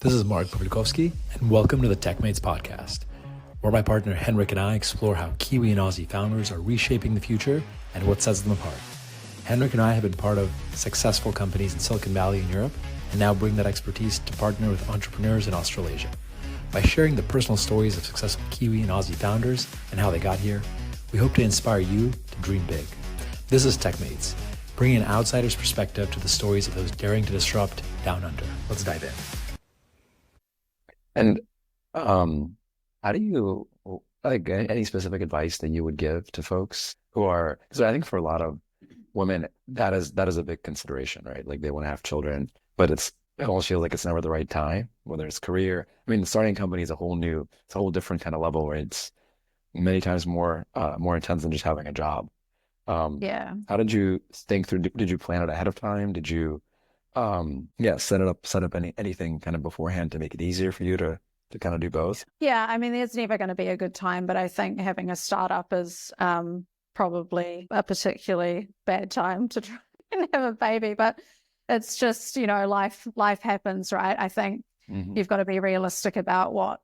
This is Mark Pawlikowski, and welcome to the TechMates podcast, where my partner Henrik and I explore how Kiwi and Aussie founders are reshaping the future and what sets them apart. Henrik and I have been part of successful companies in Silicon Valley and Europe, and now bring that expertise to partner with entrepreneurs in Australasia. By sharing the personal stories of successful Kiwi and Aussie founders and how they got here, we hope to inspire you to dream big. This is TechMates, bringing an outsider's perspective to the stories of those daring to disrupt down under. Let's dive in. And how do you, like, any specific advice that you would give to folks who are, because I think for a lot of women, that is a big consideration, right? Like they want to have children, but it almost feels like it's never the right time, whether it's career. I mean, starting a company is it's a whole different kind of level where it's many times more intense than just having a job. Yeah. How did you think through, did you plan it ahead of time? Did you set up anything kind of beforehand to make it easier for you to kind of do both? Yeah, I mean, there's never going to be a good time, but I think having a startup is probably a particularly bad time to try and have a baby. But it's just, life happens, right? I think you've got to be realistic about what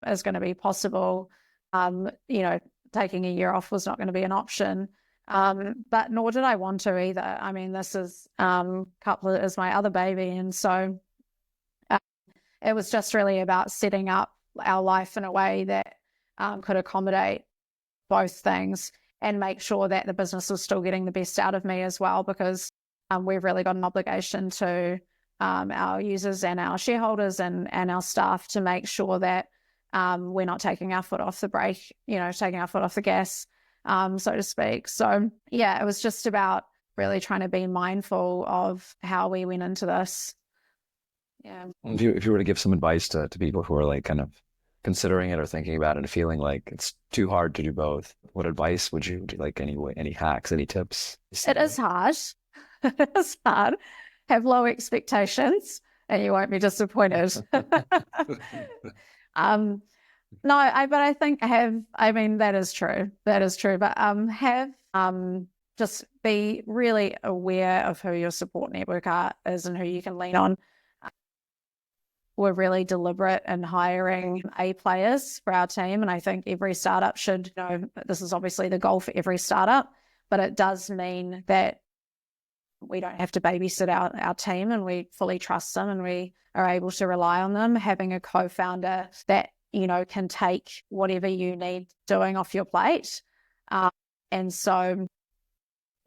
is going to be possible. Taking a year off was not going to be an option. But nor did I want to either. I mean, this is Cupla is my other baby. And so it was just really about setting up our life in a way that could accommodate both things and make sure that the business was still getting the best out of me as well, because we've really got an obligation to our users and our shareholders and our staff to make sure that we're not taking our foot off the brake, taking our foot off the gas, so to speak. So yeah, it was just about really trying to be mindful of how we went into this. Yeah. If you were to give some advice to people who are like kind of considering it or thinking about it and feeling like it's too hard to do both, what advice would you like? Any hacks, any tips? It is hard. It is hard. Have low expectations and you won't be disappointed. No, but I think that is true. That is true. But just be really aware of who your support network is and who you can lean on. We're really deliberate in hiring A players for our team. And I think every startup should this is obviously the goal for every startup, but it does mean that we don't have to babysit our team and we fully trust them and we are able to rely on them. Having a co-founder that can take whatever you need doing off your plate. And so,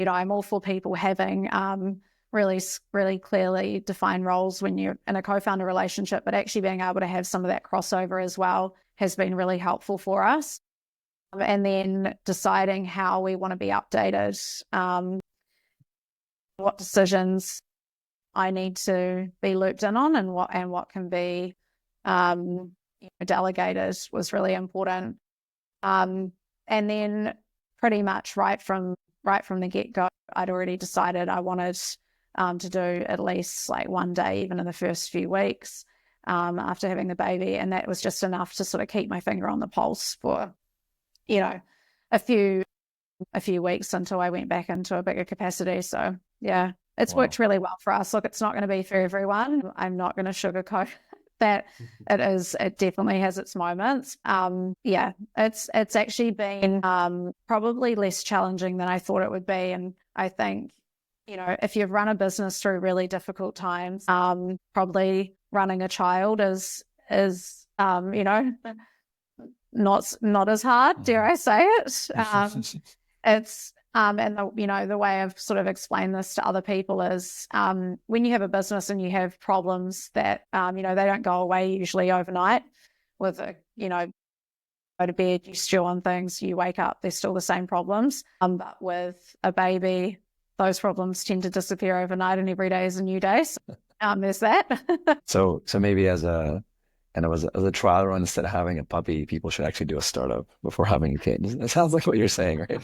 I'm all for people having really, really clearly defined roles when you're in a co-founder relationship, but actually being able to have some of that crossover as well has been really helpful for us. And then deciding how we want to be updated, what decisions I need to be looped in on and what can be delegated was really important. And then pretty much right from the get-go, I'd already decided I wanted to do at least like one day, even in the first few weeks after having the baby. And that was just enough to sort of keep my finger on the pulse for, a few weeks until I went back into a bigger capacity. So yeah, it's worked really well for us. Look, it's not going to be for everyone. I'm not going to sugarcoat that. It definitely has its moments. It's actually been probably less challenging than I thought it would be. And I think, if you've run a business through really difficult times, probably running a child is not as hard, dare I say it. It's and the way I've sort of explained this to other people is when you have a business and you have problems that they don't go away usually overnight. With go to bed, you stew on things, you wake up, they're still the same problems. But with a baby, those problems tend to disappear overnight, and every day is a new day. So, there's that. So maybe as a trial run, instead of having a puppy, people should actually do a startup before having a kid. It sounds like what you're saying, right?